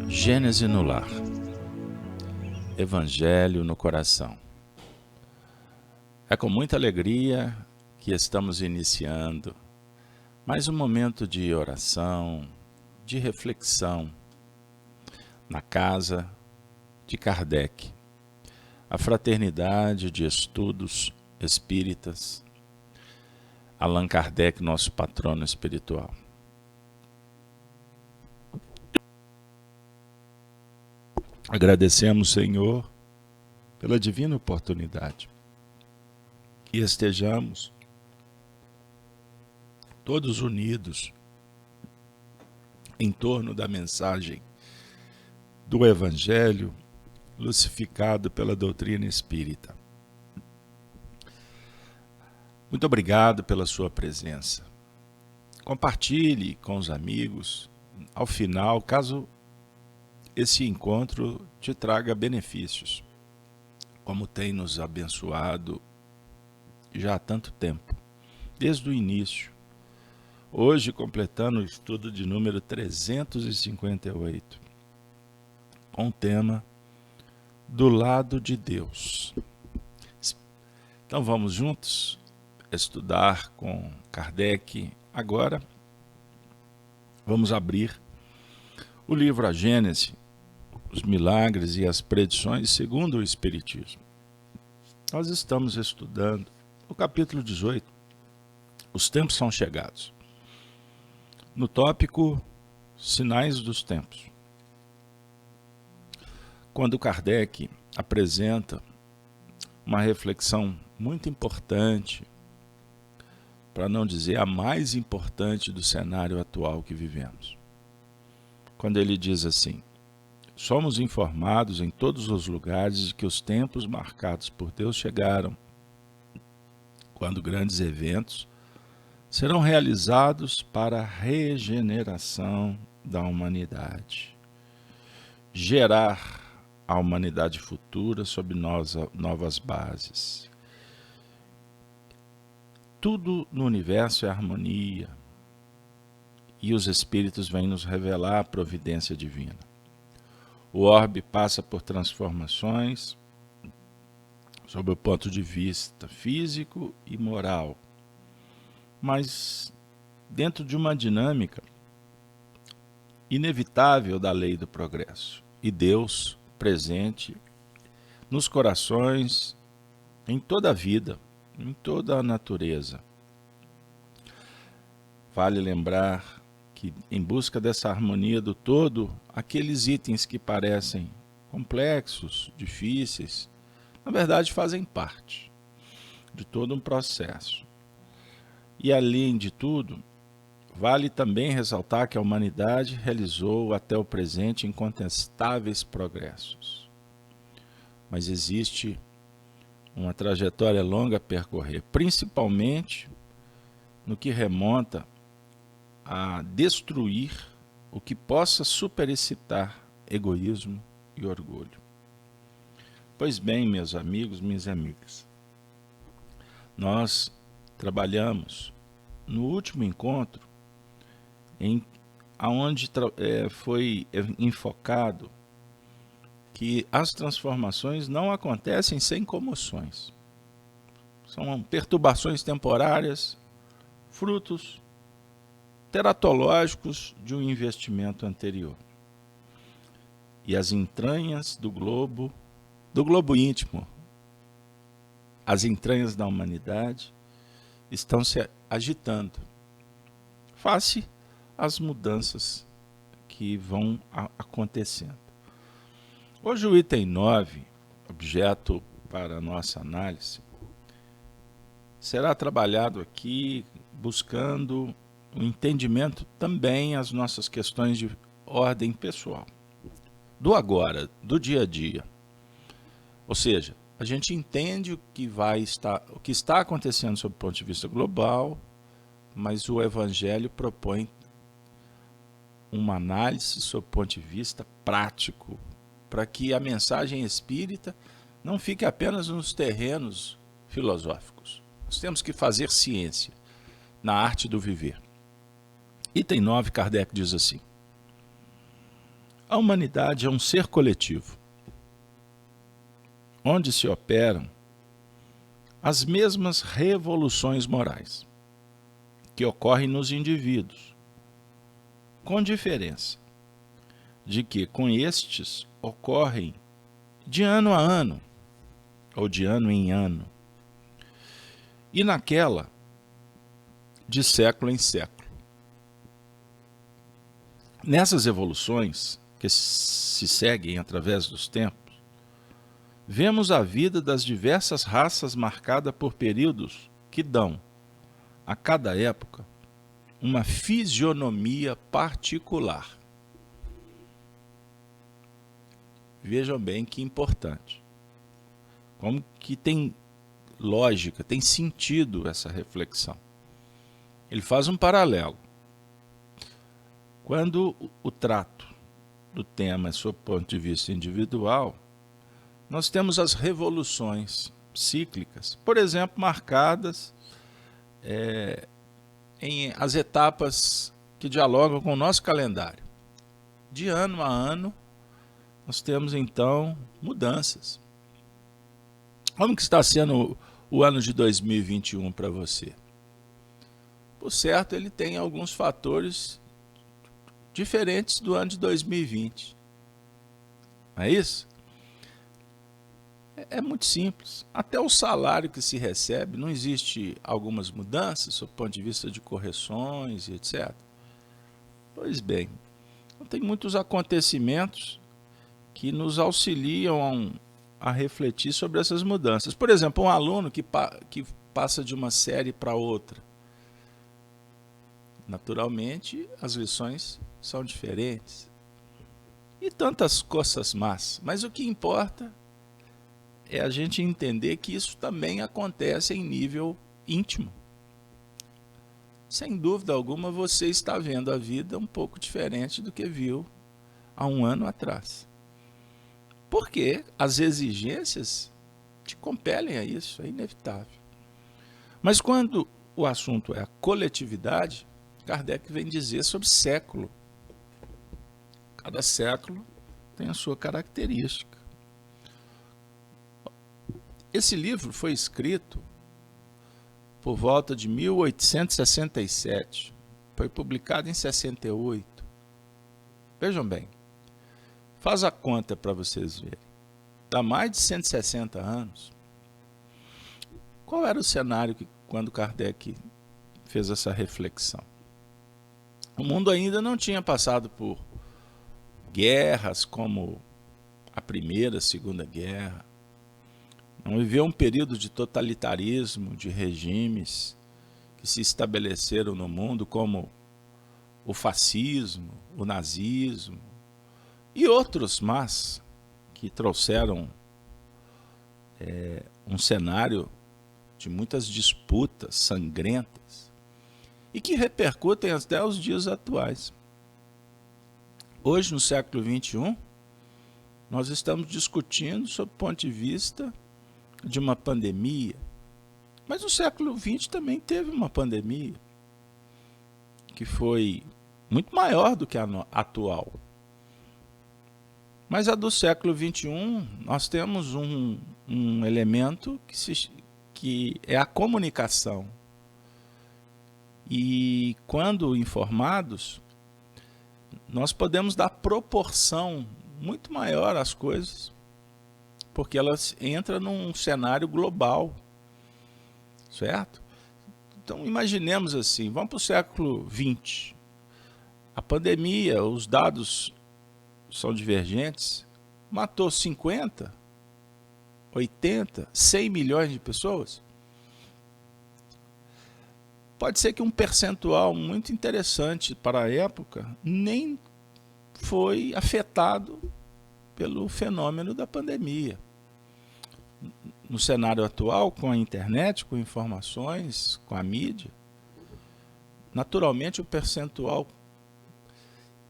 Gênese no lar. Evangelho no coração. É com muita alegria que estamos iniciando mais um momento de oração, de reflexão, na casa de Kardec, a Fraternidade de Estudos Espíritas, Allan Kardec, nosso patrono espiritual. Agradecemos, Senhor, pela divina oportunidade. Que estejamos todos unidos em torno da mensagem do Evangelho lucificado pela doutrina espírita. Muito obrigado pela sua presença. Compartilhe com os amigos. Ao final, caso esse encontro te traga benefícios, como tem nos abençoado já há tanto tempo, desde o início. Hoje, completando o estudo de número 358, com o tema Do Lado de Deus. Então vamos juntos estudar com Kardec. Agora vamos abrir o livro A Gênese, os milagres e as predições segundo o Espiritismo. Nós estamos estudando o capítulo 18, os tempos são chegados. No tópico Sinais dos Tempos. Quando Kardec apresenta uma reflexão muito importante, para não dizer a mais importante do cenário atual que vivemos. Quando ele diz assim: somos informados em todos os lugares de que os tempos marcados por Deus chegaram, quando grandes eventos serão realizados para a regeneração da humanidade, gerar a humanidade futura sob novas bases. Tudo no universo é harmonia, e os espíritos vêm nos revelar a providência divina. O orbe passa por transformações sob o ponto de vista físico e moral, mas dentro de uma dinâmica inevitável da lei do progresso. E Deus presente nos corações, em toda a vida, em toda a natureza. Vale lembrar que, em busca dessa harmonia do todo, aqueles itens que parecem complexos, difíceis, na verdade fazem parte de todo um processo. E, além de tudo, vale também ressaltar que a humanidade realizou até o presente incontestáveis progressos. Mas existe uma trajetória longa a percorrer, principalmente no que remonta a destruir o que possa superexcitar egoísmo e orgulho. Pois bem, meus amigos, minhas amigas, nós trabalhamos no último encontro onde foi enfocado que as transformações não acontecem sem comoções. São perturbações temporárias, frutos teratológicos de um investimento anterior. E as entranhas do globo íntimo, as entranhas da humanidade, estão se agitando face às mudanças que vão acontecendo. Hoje o item 9, objeto para a nossa análise, será trabalhado aqui buscando o entendimento também as nossas questões de ordem pessoal, do agora, do dia a dia. Ou seja, a gente entende o que está acontecendo sob o ponto de vista global, mas o Evangelho propõe uma análise sob o ponto de vista prático, para que a mensagem espírita não fique apenas nos terrenos filosóficos. Nós temos que fazer ciência na arte do viver. Item 9, Kardec diz assim: A humanidade é um ser coletivo, onde se operam as mesmas revoluções morais que ocorrem nos indivíduos, com diferença de que com estes ocorrem de ano a ano, ou de ano em ano, e naquela de século em século. Nessas evoluções que se seguem através dos tempos, vemos a vida das diversas raças marcada por períodos que dão, a cada época, uma fisionomia particular. Vejam bem que importante. Como que tem lógica, tem sentido essa reflexão. Ele faz um paralelo. Quando o trato do tema é sob o ponto de vista individual, nós temos as revoluções cíclicas, por exemplo, marcadas em as etapas que dialogam com o nosso calendário. De ano a ano, nós temos então mudanças. Como que está sendo o ano de 2021 para você? Por certo, ele tem alguns fatores diferentes do ano de 2020. Não é isso? É muito simples. Até o salário que se recebe, não existe algumas mudanças, do ponto de vista de correções e etc. Pois bem, tem muitos acontecimentos que nos auxiliam a refletir sobre essas mudanças. Por exemplo, um aluno que passa de uma série para outra. Naturalmente, as lições são diferentes. E tantas coisas más. Mas o que importa é a gente entender que isso também acontece em nível íntimo. Sem dúvida alguma, você está vendo a vida um pouco diferente do que viu há um ano atrás. Porque as exigências te compelem a isso, é inevitável. Mas quando o assunto é a coletividade, Kardec vem dizer sobre século. Cada século tem a sua característica. Esse livro foi escrito por volta de 1867. Foi publicado em 68. Vejam bem. Faz a conta para vocês verem. Dá mais de 160 anos. Qual era o cenário quando Kardec fez essa reflexão? O mundo ainda não tinha passado por guerras como a Primeira, a Segunda Guerra. Não viveu um período de totalitarismo, de regimes que se estabeleceram no mundo, como o fascismo, o nazismo e outros mais que trouxeram um cenário de muitas disputas sangrentas e que repercutem até os dias atuais. Hoje, no século XXI, nós estamos discutindo sob o ponto de vista de uma pandemia, mas no século XX também teve uma pandemia que foi muito maior do que a atual. Mas a do século XXI, nós temos um elemento que é a comunicação. E quando informados, nós podemos dar proporção muito maior às coisas, porque elas entram num cenário global, certo? Então imaginemos assim, vamos para o século XX. A pandemia, os dados são divergentes, matou 50, 80, 100 milhões de pessoas. Pode ser que um percentual muito interessante para a época nem foi afetado pelo fenômeno da pandemia. No cenário atual, com a internet, com informações, com a mídia, naturalmente o percentual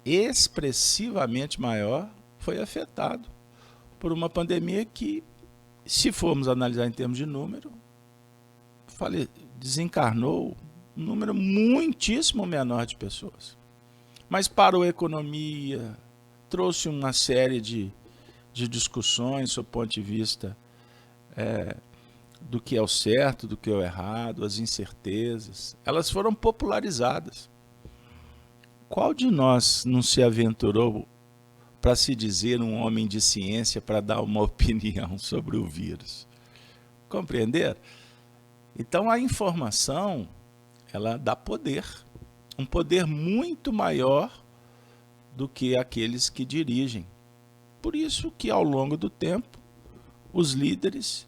expressivamente maior foi afetado por uma pandemia que, se formos analisar em termos de número, desencarnou um número muitíssimo menor de pessoas. Mas parou a economia, trouxe uma série de discussões sob o ponto de vista do que é o certo, do que é o errado, as incertezas. Elas foram popularizadas. Qual de nós não se aventurou para se dizer um homem de ciência para dar uma opinião sobre o vírus? Compreender? Então a informação, ela dá poder, um poder muito maior do que aqueles que dirigem. Por isso que ao longo do tempo, os líderes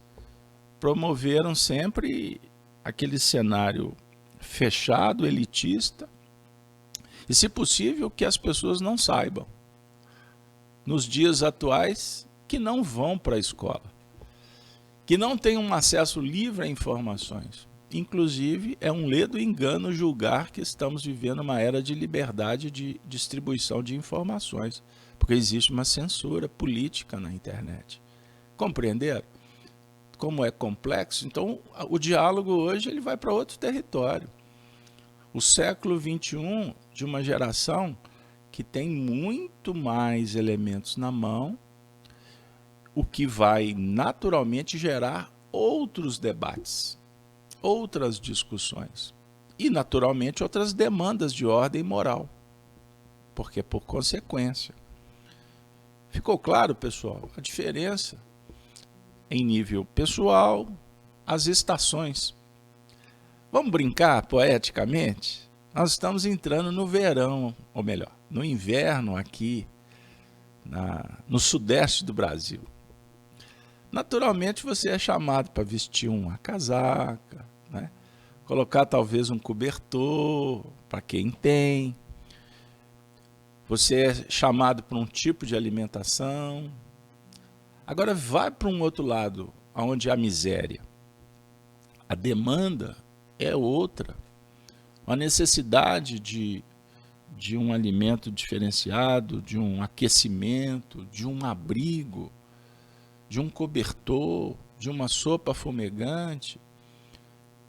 promoveram sempre aquele cenário fechado, elitista, e se possível que as pessoas não saibam. Nos dias atuais, que não vão para a escola, que não têm um acesso livre a informações. Inclusive, é um ledo engano julgar que estamos vivendo uma era de liberdade de distribuição de informações, porque existe uma censura política na internet. Compreenderam? Como é complexo? Então, o diálogo hoje ele vai para outro território. O século XXI, de uma geração que tem muito mais elementos na mão, o que vai naturalmente gerar outros debates, outras discussões e, naturalmente, outras demandas de ordem moral, porque por consequência. Ficou claro, pessoal, a diferença em nível pessoal, as estações. Vamos brincar poeticamente? Nós estamos entrando no verão, ou melhor, no inverno aqui no sudeste do Brasil. Naturalmente você é chamado para vestir uma casaca, né? Colocar talvez um cobertor para quem tem. Você é chamado para um tipo de alimentação. Agora vai para um outro lado, onde há miséria. A demanda é outra. A necessidade de um alimento diferenciado, de um aquecimento, de um abrigo, de um cobertor, de uma sopa fumegante.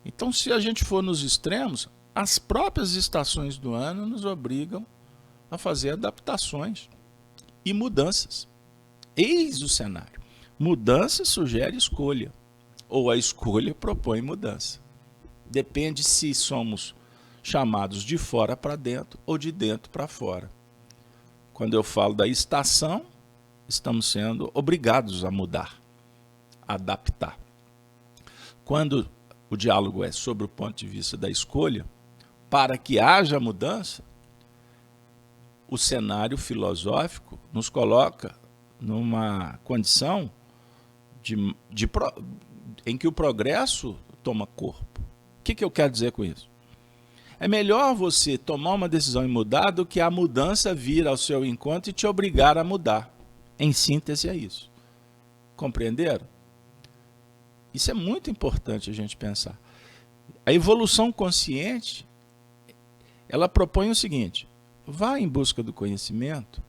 Então, se a gente for nos extremos, as próprias estações do ano nos obrigam a fazer adaptações e mudanças. Eis o cenário. Mudança sugere escolha, ou a escolha propõe mudança. Depende se somos chamados de fora para dentro ou de dentro para fora. Quando eu falo da estação, estamos sendo obrigados a mudar, a adaptar. Quando o diálogo é sobre o ponto de vista da escolha, para que haja mudança, o cenário filosófico nos coloca numa condição em que o progresso toma corpo. O que eu quero dizer com isso? É melhor você tomar uma decisão e mudar do que a mudança vir ao seu encontro e te obrigar a mudar. Em síntese é isso. Compreenderam? Isso é muito importante a gente pensar. A evolução consciente, ela propõe o seguinte: vá em busca do conhecimento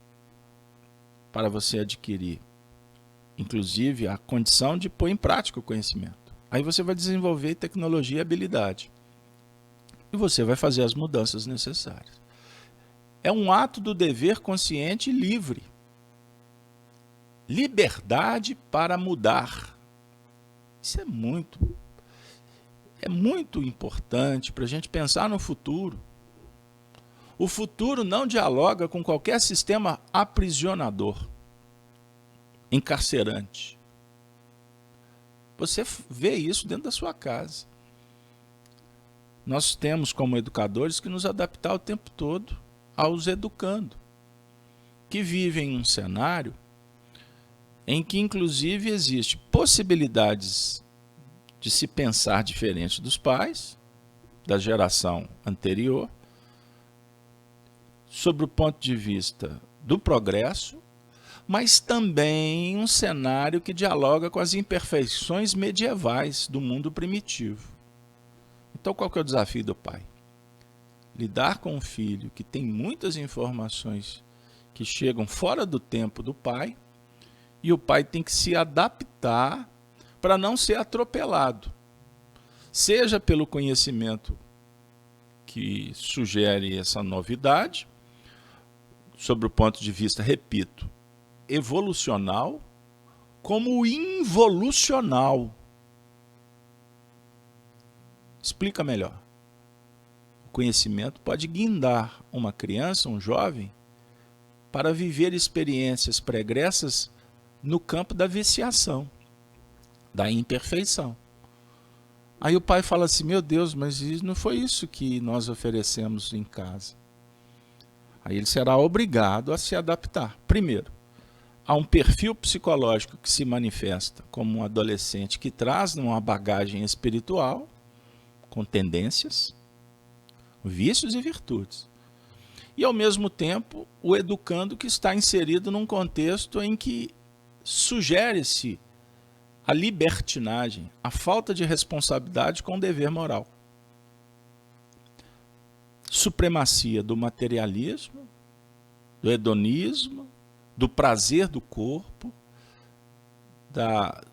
para você adquirir, inclusive, a condição de pôr em prática o conhecimento. Aí você vai desenvolver tecnologia e habilidade. E você vai fazer as mudanças necessárias. É um ato do dever consciente e livre. Liberdade para mudar. Isso é muito importante para a gente pensar no futuro. O futuro não dialoga com qualquer sistema aprisionador, encarcerante. Você vê isso dentro da sua casa. Nós temos como educadores que nos adaptar o tempo todo aos educando, que vivem um cenário em que inclusive existe possibilidades de se pensar diferente dos pais, da geração anterior, sobre o ponto de vista do progresso, mas também um cenário que dialoga com as imperfeições medievais do mundo primitivo. Então, qual que é o desafio do pai? Lidar com um filho que tem muitas informações que chegam fora do tempo do pai, e o pai tem que se adaptar para não ser atropelado, seja pelo conhecimento que sugere essa novidade, sobre o ponto de vista, repito, evolucional, como involucional. Explica melhor. O conhecimento pode guindar uma criança, um jovem, para viver experiências pregressas no campo da viciação, da imperfeição. Aí o pai fala assim, meu Deus, mas não foi isso que nós oferecemos em casa. Aí ele será obrigado a se adaptar. Primeiro, há um perfil psicológico que se manifesta como um adolescente que traz uma bagagem espiritual, com tendências, vícios e virtudes. E, ao mesmo tempo, o educando que está inserido num contexto em que sugere-se a libertinagem, a falta de responsabilidade com o dever moral. Supremacia do materialismo, do hedonismo, do prazer do corpo,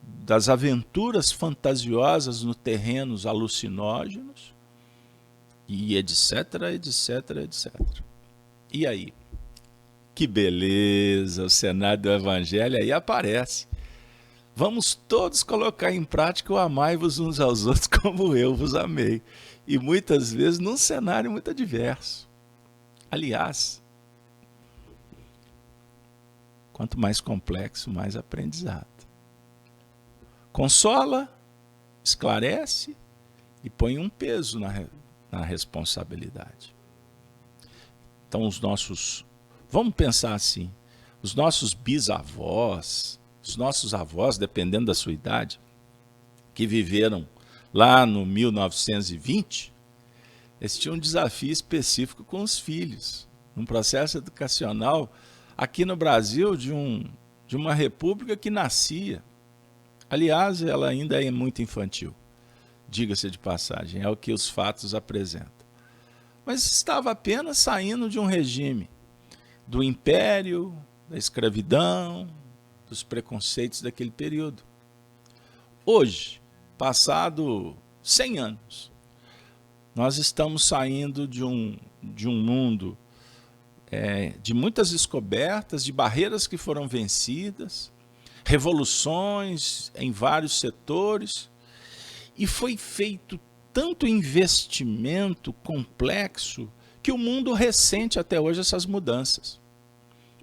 das aventuras fantasiosas nos terrenos alucinógenos, e etc, etc, etc. E aí? Que beleza, o cenário do Evangelho aí aparece. Vamos todos colocar em prática o amai-vos uns aos outros como eu vos amei. E muitas vezes num cenário muito adverso. Aliás, quanto mais complexo, mais aprendizado. Consola, esclarece e põe um peso na responsabilidade. Então vamos pensar assim, os nossos bisavós, os nossos avós, dependendo da sua idade, que viveram lá no 1920, eles tinham um desafio específico com os filhos, num processo educacional aqui no Brasil de uma república que nascia. Aliás, ela ainda é muito infantil, diga-se de passagem, é o que os fatos apresentam. Mas estava apenas saindo de um regime do império, da escravidão, dos preconceitos daquele período. Hoje, passado 100 anos, nós estamos saindo de um mundo de muitas descobertas, de barreiras que foram vencidas, revoluções em vários setores, e foi feito tanto investimento complexo que o mundo ressente até hoje essas mudanças.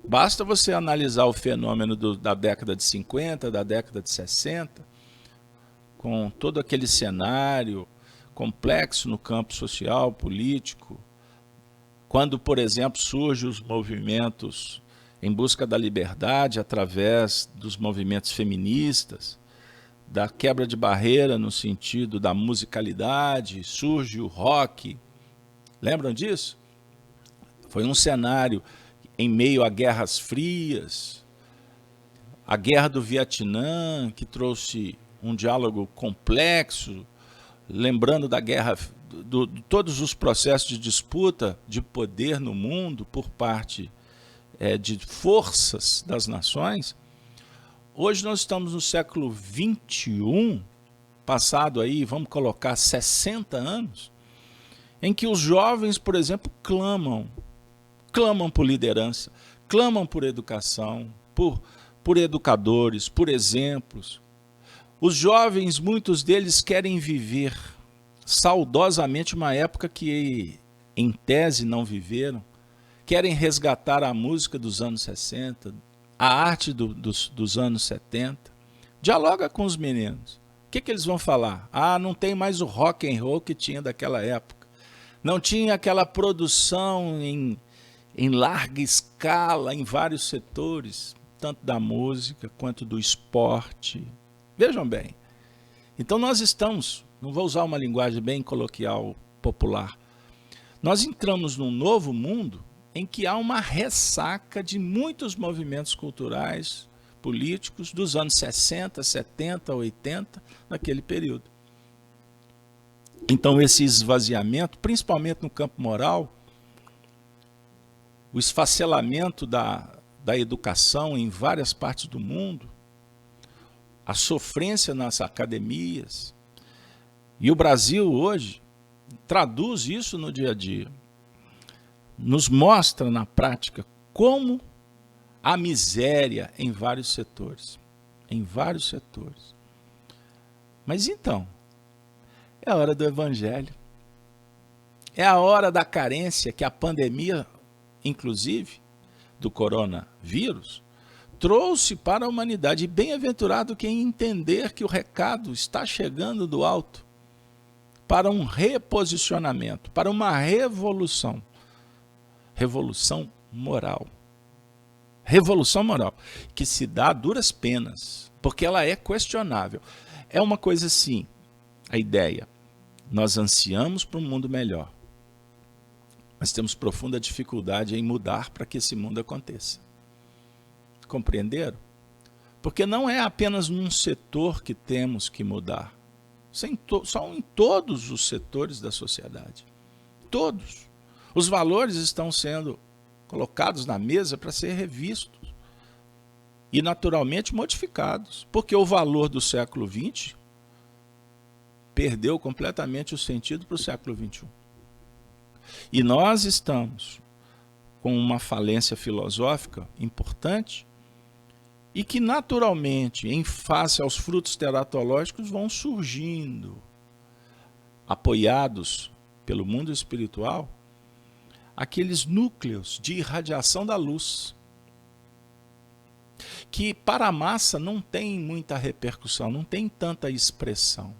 Basta você analisar o fenômeno da década de 50, da década de 60, com todo aquele cenário complexo no campo social, político, quando, por exemplo, surgem os movimentos em busca da liberdade através dos movimentos feministas, da quebra de barreira no sentido da musicalidade, surge o rock. Lembram disso? Foi um cenário em meio a guerras frias, a guerra do Vietnã, que trouxe um diálogo complexo, lembrando da guerra, de todos os processos de disputa de poder no mundo por parte de forças das nações. Hoje nós estamos no século XXI, passado aí, vamos colocar 60 anos, em que os jovens, por exemplo, clamam por liderança, clamam por educação, por educadores, por exemplos. Os jovens, muitos deles querem viver saudosamente uma época que, em tese, não viveram, querem resgatar a música dos anos 60, a arte dos anos 70. Dialoga com os meninos. O que eles vão falar? Ah, não tem mais o rock and roll que tinha daquela época. Não tinha aquela produção em larga escala, em vários setores, tanto da música quanto do esporte. Vejam bem. Então nós estamos, não vou usar uma linguagem bem coloquial, popular, nós entramos num novo mundo em que há uma ressaca de muitos movimentos culturais, políticos, dos anos 60, 70, 80, naquele período. Então esse esvaziamento, principalmente no campo moral, o esfacelamento da educação em várias partes do mundo, a sofrência nas academias, e o Brasil hoje traduz isso no dia a dia, nos mostra na prática como a miséria em vários setores. Em vários setores. Mas então, é a hora do evangelho. É a hora da carência que a pandemia, inclusive, do coronavírus, trouxe para a humanidade. E bem-aventurado quem entender que o recado está chegando do alto para um reposicionamento, para uma revolução. Revolução moral. Revolução moral, que se dá a duras penas, porque ela é questionável. É uma coisa assim, a ideia, nós ansiamos para um mundo melhor, mas temos profunda dificuldade em mudar para que esse mundo aconteça. Compreenderam? Porque não é apenas num setor que temos que mudar, são em todos os setores da sociedade. Todos. Os valores estão sendo colocados na mesa para ser revistos e naturalmente modificados, porque o valor do século XX perdeu completamente o sentido para o século XXI. E nós estamos com uma falência filosófica importante e que naturalmente, em face aos frutos teratológicos, vão surgindo, apoiados pelo mundo espiritual, aqueles núcleos de irradiação da luz, que para a massa não tem muita repercussão, não tem tanta expressão,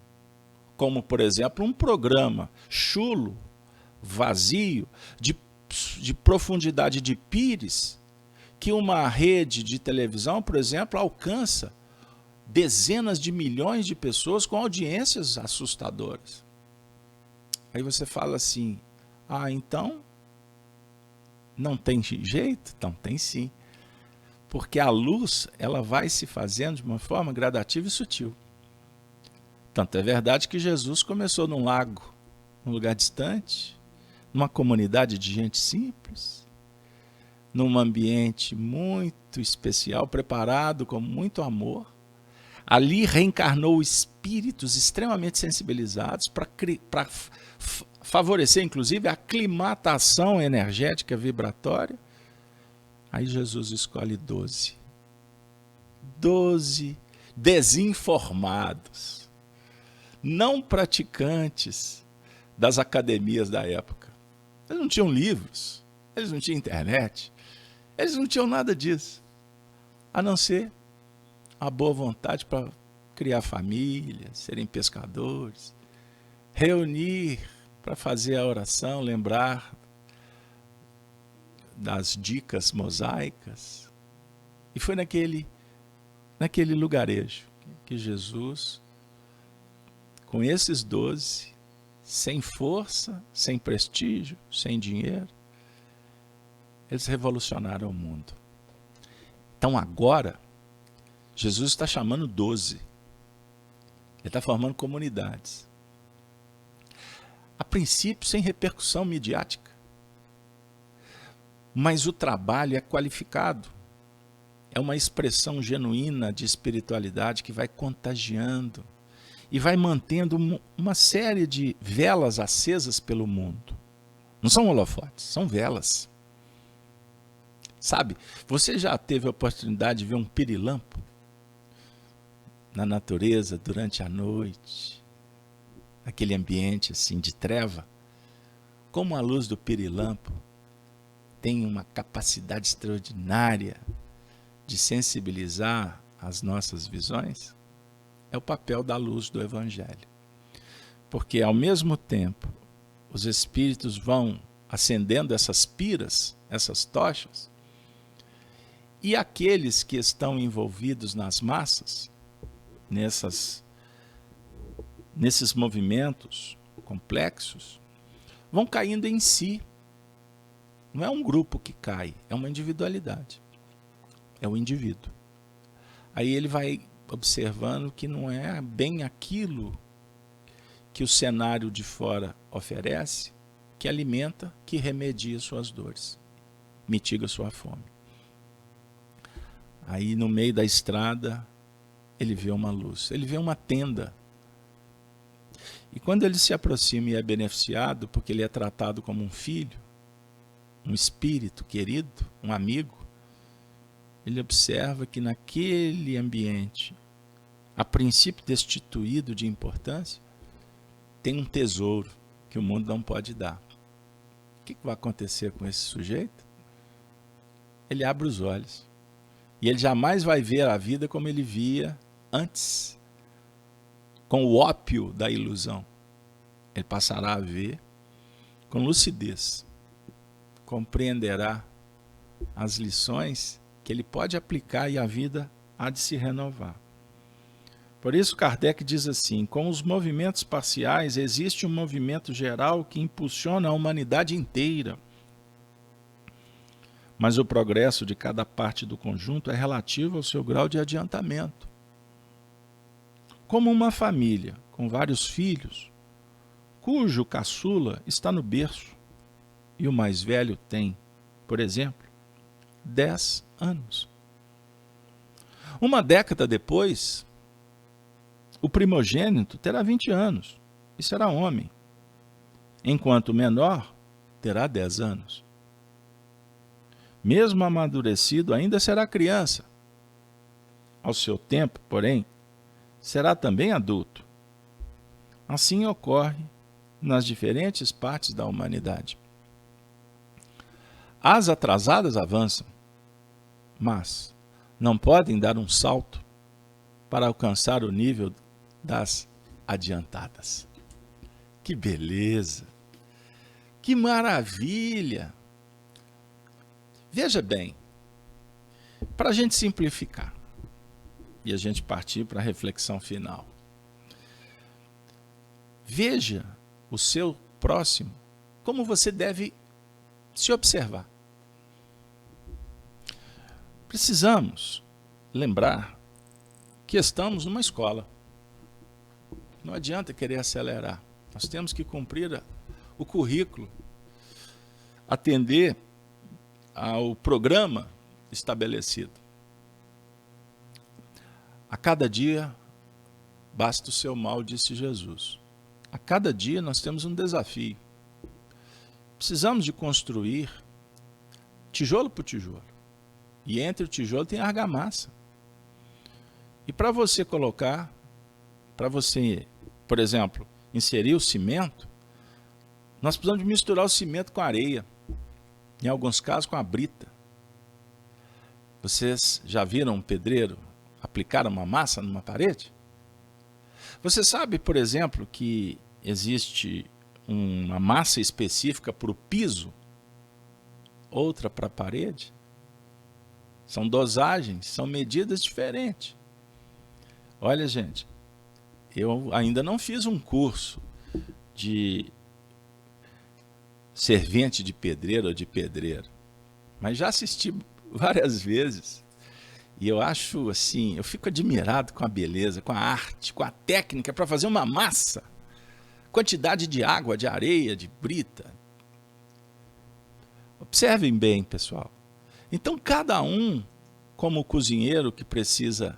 como, por exemplo, um programa chulo, vazio, de profundidade de pires, que uma rede de televisão, por exemplo, alcança dezenas de milhões de pessoas com audiências assustadoras. Aí você fala assim, então não tem jeito? Não, tem sim. Porque a luz, ela vai se fazendo de uma forma gradativa e sutil. Tanto é verdade que Jesus começou num lago, num lugar distante, numa comunidade de gente simples, num ambiente muito especial, preparado com muito amor. Ali reencarnou espíritos extremamente sensibilizados para favorecer, inclusive, a aclimatação energética vibratória. Aí Jesus escolhe 12. 12 desinformados, não praticantes das academias da época. Eles não tinham livros, eles não tinham internet, eles não tinham nada disso, a não ser a boa vontade para criar família, serem pescadores, reunir para fazer a oração, lembrar das dicas mosaicas. E foi naquele lugarejo que Jesus, com esses 12, sem força, sem prestígio, sem dinheiro, eles revolucionaram o mundo. Então agora, Jesus está chamando 12. Ele está formando comunidades. A princípio, sem repercussão midiática. Mas o trabalho é qualificado. É uma expressão genuína de espiritualidade que vai contagiando e vai mantendo uma série de velas acesas pelo mundo. Não são holofotes, são velas. Sabe, você já teve a oportunidade de ver um pirilampo na natureza durante a noite, aquele ambiente assim de treva? Como a luz do pirilampo tem uma capacidade extraordinária de sensibilizar as nossas visões, é o papel da luz do Evangelho. Porque ao mesmo tempo, os espíritos vão acendendo essas piras, essas tochas, e aqueles que estão envolvidos nas massas, nesses movimentos complexos, vão caindo em si. Não é um grupo que cai, é uma individualidade. É o indivíduo. Aí ele vai observando que não é bem aquilo que o cenário de fora oferece, que alimenta, que remedia suas dores, mitiga sua fome. Aí no meio da estrada, ele vê uma luz, ele vê uma tenda. E quando ele se aproxima e é beneficiado, porque ele é tratado como um filho, um espírito querido, um amigo, ele observa que naquele ambiente, a princípio destituído de importância, tem um tesouro que o mundo não pode dar. O que vai acontecer com esse sujeito? Ele abre os olhos. E ele jamais vai ver a vida como ele via antes, com o ópio da ilusão. Ele passará a ver com lucidez. Compreenderá as lições que ele pode aplicar e a vida há de se renovar. Por isso Kardec diz assim: com os movimentos parciais existe um movimento geral que impulsiona a humanidade inteira. Mas o progresso de cada parte do conjunto é relativo ao seu grau de adiantamento. Como uma família com vários filhos, cujo caçula está no berço e o mais velho tem, por exemplo, 10 anos. Uma década depois, o primogênito terá 20 anos e será homem, enquanto o menor terá 10 anos. Mesmo amadurecido, ainda será criança. Ao seu tempo, porém, será também adulto. Assim ocorre nas diferentes partes da humanidade. As atrasadas avançam, mas não podem dar um salto para alcançar o nível das adiantadas. Que beleza! Que maravilha! Veja bem, para a gente simplificar e a gente partir para a reflexão final. Veja o seu próximo como você deve se observar. Precisamos lembrar que estamos numa escola. Não adianta querer acelerar. Nós temos que cumprir o currículo, atender ao programa estabelecido. A cada dia basta o seu mal, disse Jesus. A cada dia nós temos um desafio. Precisamos de construir tijolo por tijolo. E entre o tijolo tem a argamassa. E para você colocar, para você, por exemplo, inserir o cimento, nós precisamos de misturar o cimento com a areia. Em alguns casos com a brita. Vocês já viram um pedreiro aplicar uma massa numa parede? Você sabe, por exemplo, que existe uma massa específica para o piso, outra para a parede? São dosagens, são medidas diferentes. Olha, gente, eu ainda não fiz um curso de servente de pedreiro ou de pedreiro, mas já assisti várias vezes e eu acho assim, eu fico admirado com a beleza, com a arte, com a técnica para fazer uma massa, quantidade de água, de areia, de brita. Observem bem, pessoal. Então cada um, como cozinheiro que precisa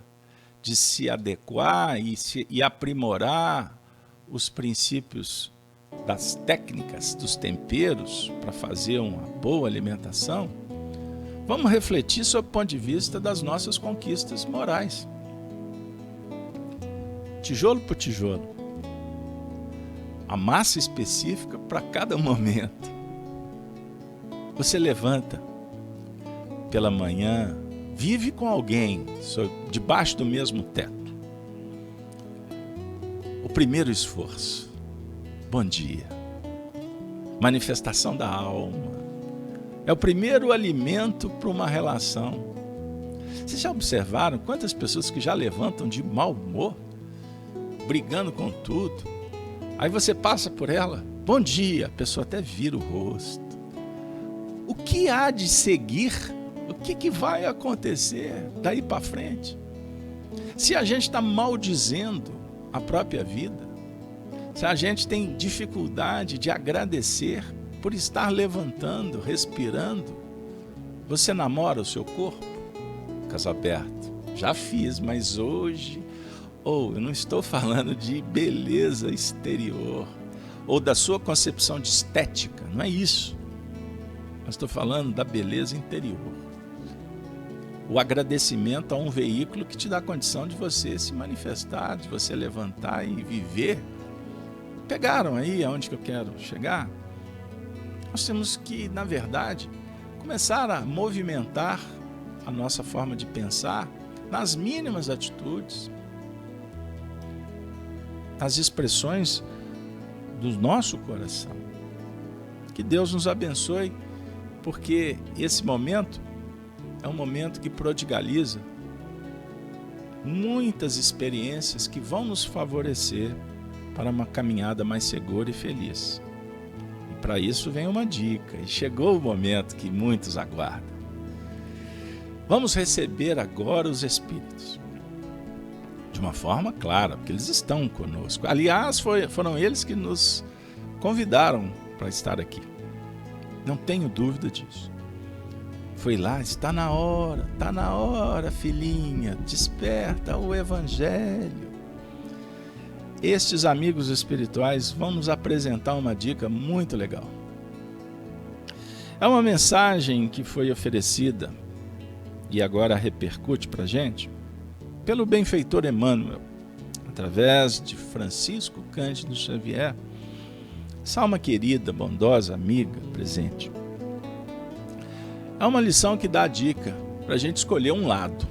de se adequar e aprimorar os princípios das técnicas, dos temperos para fazer uma boa alimentação, vamos refletir sobre o ponto de vista das nossas conquistas morais. Tijolo por tijolo. A massa específica para cada momento. Você levanta pela manhã, vive com alguém debaixo do mesmo teto. O primeiro esforço. Bom dia. Manifestação da alma. É o primeiro alimento para uma relação. Vocês já observaram quantas pessoas que já levantam de mau humor, brigando com tudo? Aí você passa por ela, bom dia, a pessoa até vira o rosto. O que há de seguir? O que vai acontecer daí para frente? Se a gente está maldizendo a própria vida, se a gente tem dificuldade de agradecer por estar levantando, respirando, você namora o seu corpo? Casalberto, já fiz, mas hoje, eu não estou falando de beleza exterior, ou da sua concepção de estética, não é isso. Mas estou falando da beleza interior. O agradecimento a um veículo que te dá a condição de você se manifestar, de você levantar e viver. Pegaram aí aonde que eu quero chegar? Nós temos que, na verdade, começar a movimentar a nossa forma de pensar nas mínimas atitudes, nas expressões do nosso coração. Que Deus nos abençoe, porque esse momento é um momento que prodigaliza muitas experiências que vão nos favorecer para uma caminhada mais segura e feliz. E para isso vem uma dica, e chegou o momento que muitos aguardam. Vamos receber agora os Espíritos. De uma forma clara, porque eles estão conosco. Aliás, foram eles que nos convidaram para estar aqui. Não tenho dúvida disso. Foi lá, está na hora, filhinha, desperta o Evangelho. Estes amigos espirituais vão nos apresentar uma dica muito legal. É uma mensagem que foi oferecida e agora repercute para a gente pelo benfeitor Emmanuel, através de Francisco Cândido Xavier, essa alma querida, bondosa, amiga, presente. É uma lição que dá a dica para a gente escolher um lado.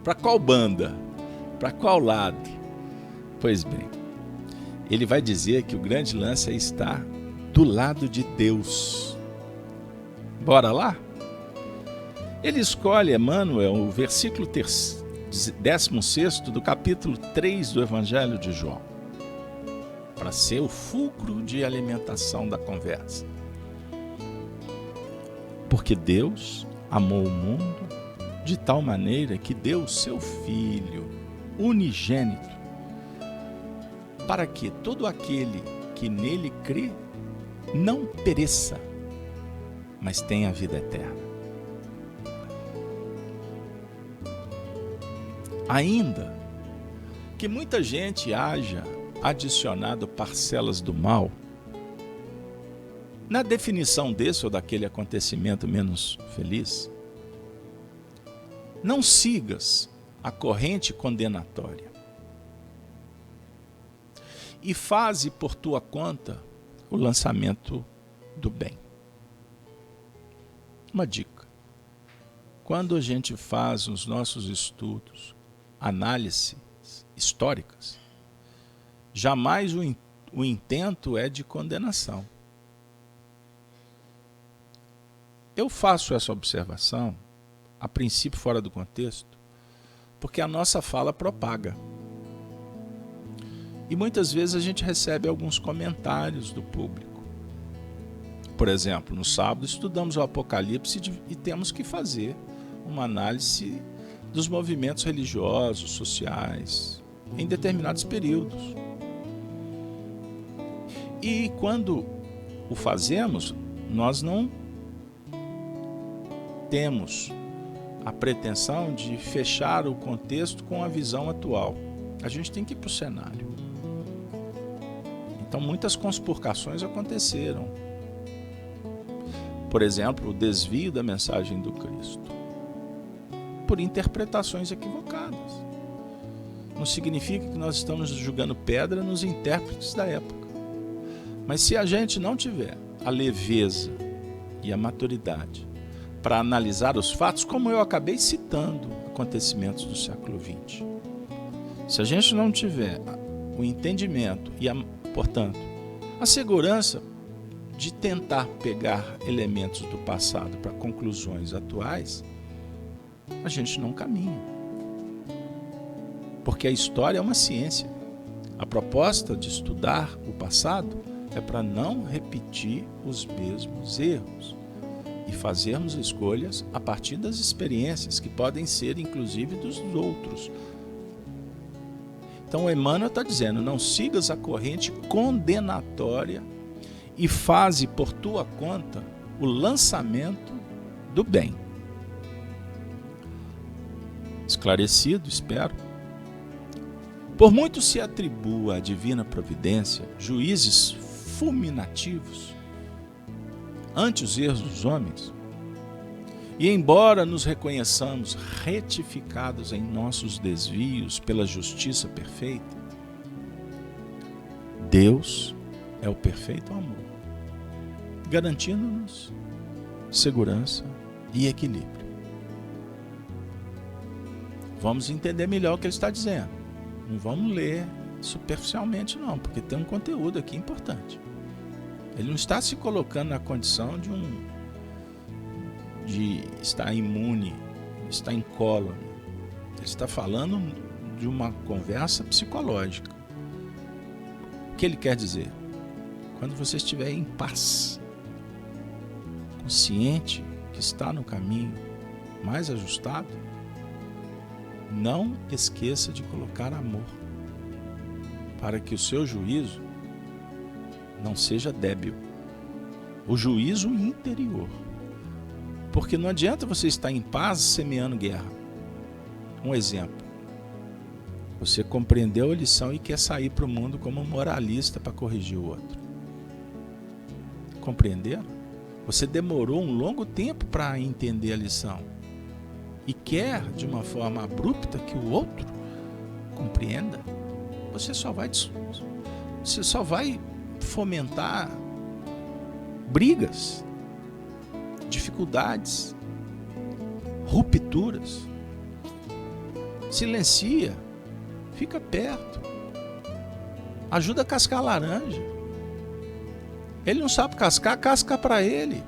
Para qual banda? Para qual lado? Pois bem, ele vai dizer que o grande lance é estar do lado de Deus. Bora lá? Ele escolhe, Emmanuel, o versículo 16º do capítulo 3 do Evangelho de João, para ser o fulcro de alimentação da conversa. Porque Deus amou o mundo de tal maneira que deu o seu Filho unigênito, para que todo aquele que nele crê não pereça, mas tenha a vida eterna. Ainda que muita gente haja adicionado parcelas do mal na definição desse ou daquele acontecimento menos feliz, não sigas a corrente condenatória e faze por tua conta o lançamento do bem. Uma dica: quando a gente faz os nossos estudos, análises históricas, jamais o intento é de condenação. Eu faço essa observação, a princípio fora do contexto, porque a nossa fala propaga. E muitas vezes a gente recebe alguns comentários do público. Por exemplo, no sábado estudamos o Apocalipse e temos que fazer uma análise dos movimentos religiosos, sociais, em determinados períodos. E quando o fazemos, nós não temos a pretensão de fechar o contexto com a visão atual. A gente tem que ir para o cenário. Então, muitas conspurcações aconteceram. Por exemplo, o desvio da mensagem do Cristo, por interpretações equivocadas. Não significa que nós estamos jogando pedra nos intérpretes da época. Mas se a gente não tiver a leveza e a maturidade para analisar os fatos, como eu acabei citando acontecimentos do século XX, se a gente não tiver o entendimento e, portanto, a segurança de tentar pegar elementos do passado para conclusões atuais, a gente não caminha. Porque a história é uma ciência. A proposta de estudar o passado é para não repetir os mesmos erros e fazermos escolhas a partir das experiências que podem ser, inclusive, dos outros. Então, o Emmanuel está dizendo: não sigas a corrente condenatória e faze por tua conta o lançamento do bem. Esclarecido, espero. Por muito se atribua à divina providência juízes fulminativos, ante os erros dos homens, e embora nos reconheçamos retificados em nossos desvios pela justiça perfeita, Deus é o perfeito amor, garantindo-nos segurança e equilíbrio. Vamos entender melhor o que ele está dizendo. Não vamos ler superficialmente não, porque tem um conteúdo aqui importante. Ele não está se colocando na condição de estar imune, estar incólume. Ele está falando de uma conversa psicológica. O que ele quer dizer? Quando você estiver em paz, consciente que está no caminho mais ajustado, não esqueça de colocar amor, para que o seu juízo não seja débil. O juízo interior. Porque não adianta você estar em paz semeando guerra. Um exemplo. Você compreendeu a lição e quer sair para o mundo como um moralista para corrigir o outro. Compreenderam? Você demorou um longo tempo para entender a lição. E quer, de uma forma abrupta, que o outro compreenda. Você só vai fomentar brigas, dificuldades, rupturas. Silencia, fica perto, ajuda a cascar a laranja. Ele não sabe cascar, casca para ele.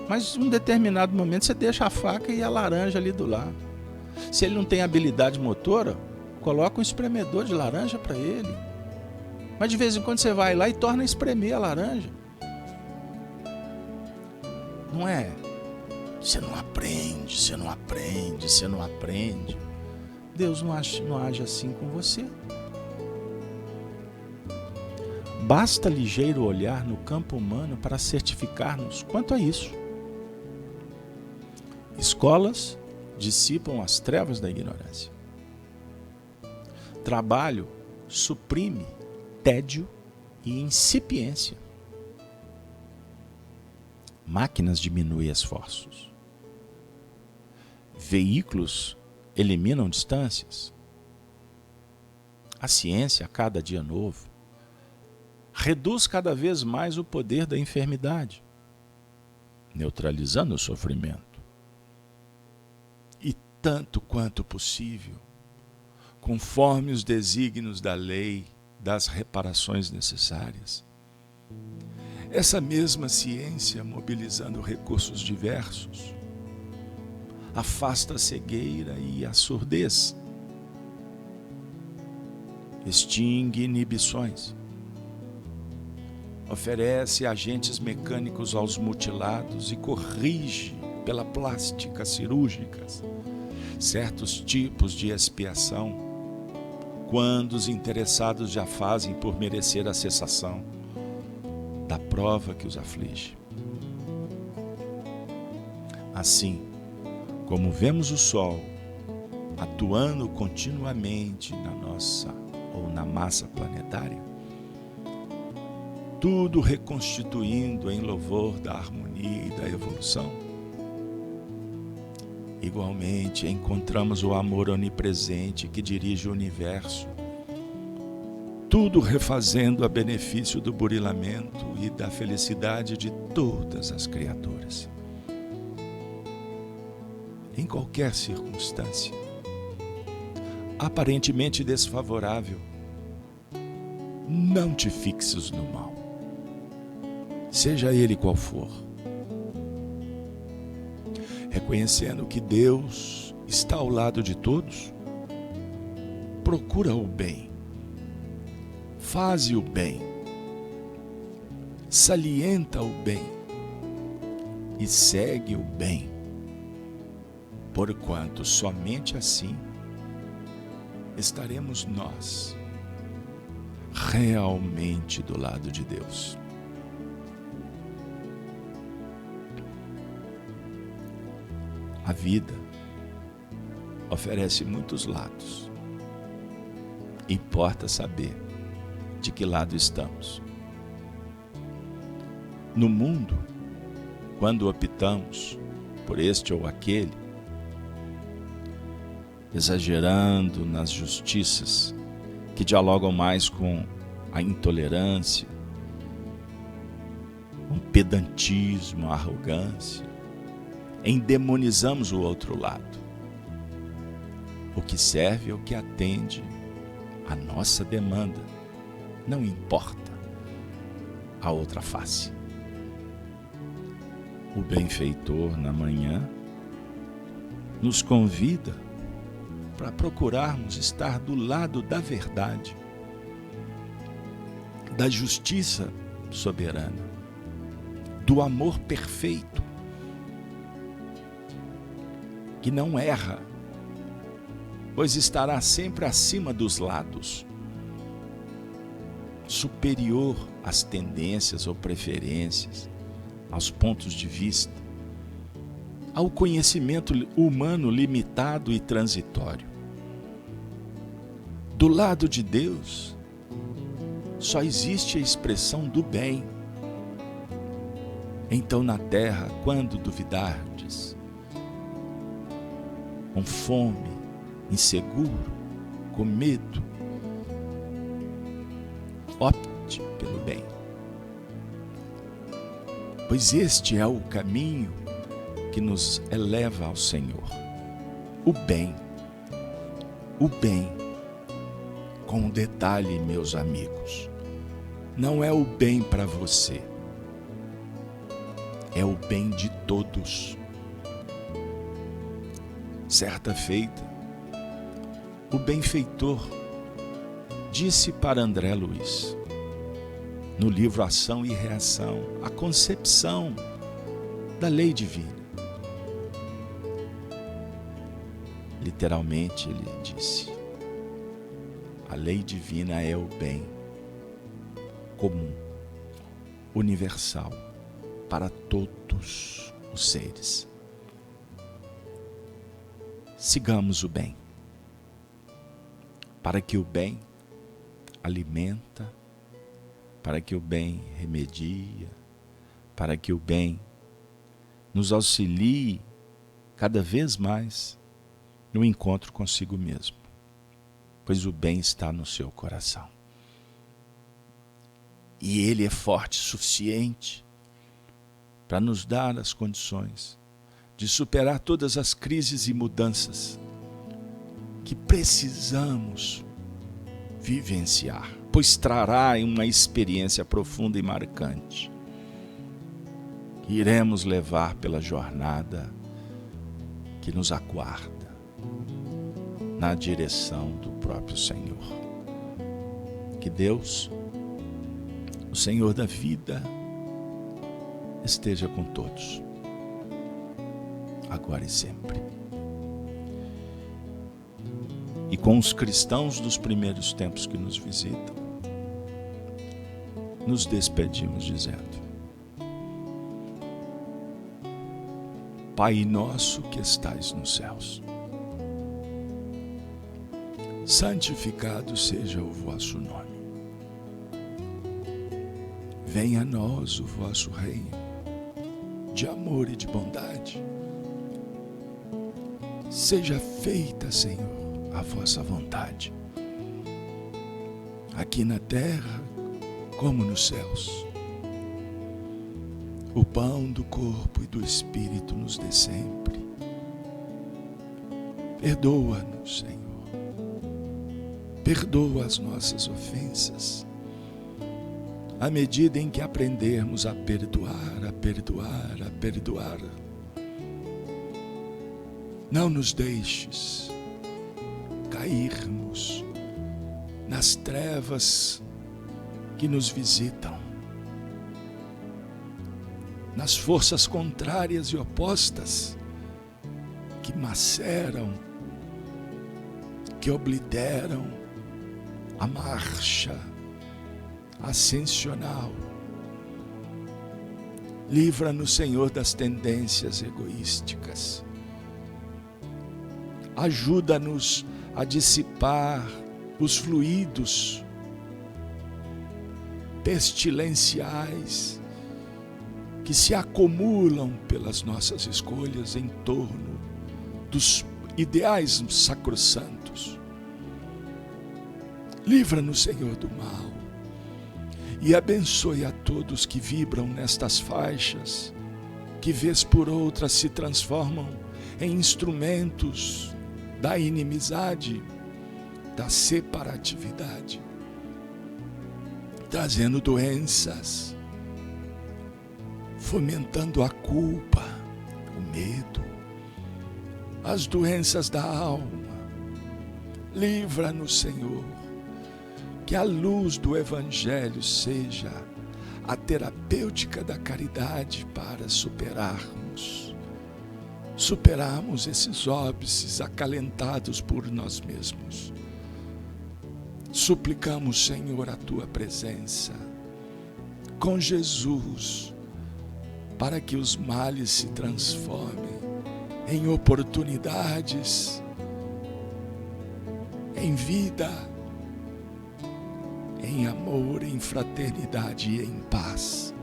Mas em um determinado momento você deixa a faca e a laranja ali do lado. Se ele não tem habilidade motora, coloca um espremedor de laranja para ele. Mas de vez em quando você vai lá e torna a espremer a laranja. Não é? Você não aprende, você não aprende, você não aprende. Deus não age assim com você. Basta ligeiro olhar no campo humano para certificar-nos quanto a isso. Escolas dissipam as trevas da ignorância. Trabalho suprime tédio e incipiência. Máquinas diminuem esforços. Veículos eliminam distâncias. A ciência, a cada dia novo, reduz cada vez mais o poder da enfermidade, neutralizando o sofrimento. E tanto quanto possível, conforme os desígnios da lei, das reparações necessárias, essa mesma ciência, mobilizando recursos diversos, afasta a cegueira e a surdez, extingue inibições, oferece agentes mecânicos aos mutilados e corrige pela plástica cirúrgicas certos tipos de expiação, quando os interessados já fazem por merecer a cessação da prova que os aflige. Assim, como vemos o Sol atuando continuamente na nossa ou na massa planetária, tudo reconstituindo em louvor da harmonia e da evolução, igualmente encontramos o amor onipresente que dirige o universo, tudo refazendo a benefício do burilamento e da felicidade de todas as criaturas. Em qualquer circunstância, aparentemente desfavorável, não te fixes no mal, seja ele qual for. Reconhecendo que Deus está ao lado de todos, procura o bem, faze o bem, salienta o bem e segue o bem, porquanto somente assim estaremos nós realmente do lado de Deus. A vida oferece muitos lados. Importa saber de que lado estamos. No mundo, quando optamos por este ou aquele, exagerando nas justiças que dialogam mais com a intolerância, um pedantismo, a arrogância, endemonizamos o outro lado. O que serve é o que atende à nossa demanda, não importa a outra face. O benfeitor, na manhã, nos convida para procurarmos estar do lado da verdade, da justiça soberana, do amor perfeito, que não erra, pois estará sempre acima dos lados, superior às tendências ou preferências, aos pontos de vista, ao conhecimento humano limitado e transitório. Do lado de Deus, só existe a expressão do bem. Então, na terra, quando duvidardes, com fome, inseguro, com medo, opte pelo bem. Pois este é o caminho que nos eleva ao Senhor. O bem, com um detalhe, meus amigos, não é o bem para você, é o bem de todos. Certa feita, o benfeitor disse para André Luiz, no livro Ação e Reação, a concepção da lei divina. Literalmente ele disse: a lei divina é o bem comum, universal, para todos os seres. Sigamos o bem, para que o bem alimenta, para que o bem remedia, para que o bem nos auxilie cada vez mais no encontro consigo mesmo, pois o bem está no seu coração. E ele é forte o suficiente para nos dar as condições de superar todas as crises e mudanças que precisamos vivenciar, pois trará uma experiência profunda e marcante que iremos levar pela jornada que nos aguarda na direção do próprio Senhor. Que Deus, o Senhor da vida, esteja com todos, agora e sempre. E com os cristãos dos primeiros tempos que nos visitam, nos despedimos dizendo: Pai nosso que estais nos céus, santificado seja o vosso nome. Venha a nós o vosso reino de amor e de bondade. Seja feita, Senhor, a vossa vontade, aqui na terra como nos céus. O pão do corpo e do Espírito nos dê sempre. Perdoa-nos, Senhor. Perdoa as nossas ofensas, à medida em que aprendermos a perdoar, a perdoar, a perdoar. Não nos deixes cairmos nas trevas que nos visitam, nas forças contrárias e opostas que maceram, que obliteram a marcha ascensional. Livra-nos, Senhor, das tendências egoísticas. Ajuda-nos a dissipar os fluidos pestilenciais que se acumulam pelas nossas escolhas em torno dos ideais sacrossantos. Livra-nos, Senhor, do mal e abençoe a todos que vibram nestas faixas, que vez por outra se transformam em instrumentos da inimizade, da separatividade, trazendo doenças, fomentando a culpa, o medo, as doenças da alma. Livra-nos, Senhor, que a luz do Evangelho seja a terapêutica da caridade para superarmos esses óbices acalentados por nós mesmos. Suplicamos, Senhor, a Tua presença com Jesus, para que os males se transformem em oportunidades, em vida, em amor, em fraternidade e em paz.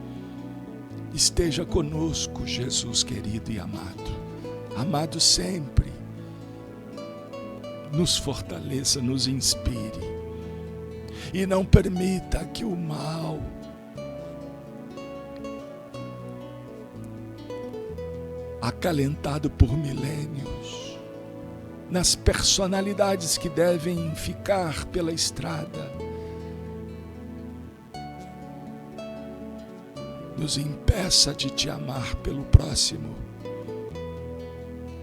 Esteja conosco, Jesus querido e amado sempre. Nos fortaleça, nos inspire e não permita que o mal acalentado por milênios nas personalidades que devem ficar pela estrada nos impeça de te amar pelo próximo.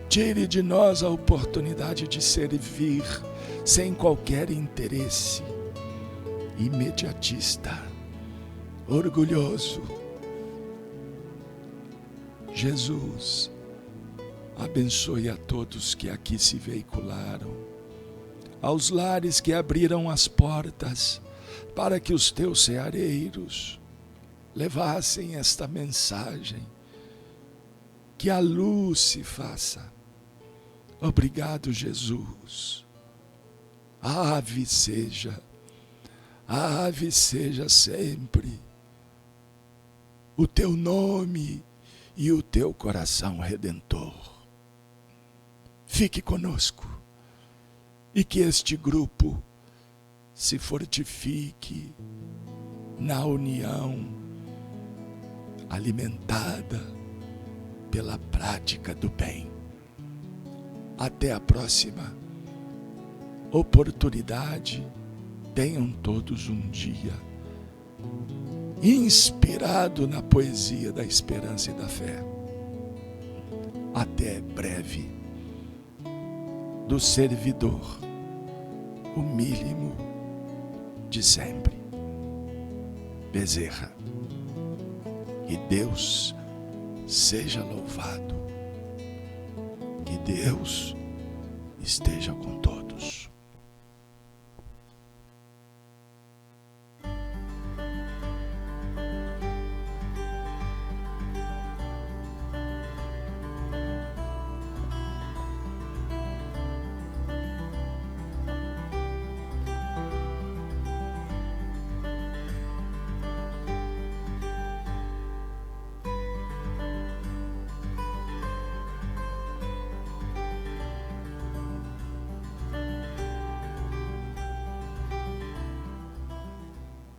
Tire de nós a oportunidade de servir sem qualquer interesse imediatista, orgulhoso. Jesus, abençoe a todos que aqui se veicularam, aos lares que abriram as portas para que os teus ceareiros levassem esta mensagem, que a luz se faça. Obrigado, Jesus. Ave seja sempre o teu nome e o teu coração redentor. Fique conosco e que este grupo se fortifique na união, alimentada pela prática do bem. Até a próxima oportunidade. Tenham todos um dia inspirado na poesia da esperança e da fé. Até breve. Do servidor, o mínimo de sempre. Bezerra. Que Deus seja louvado. Que Deus esteja com todos.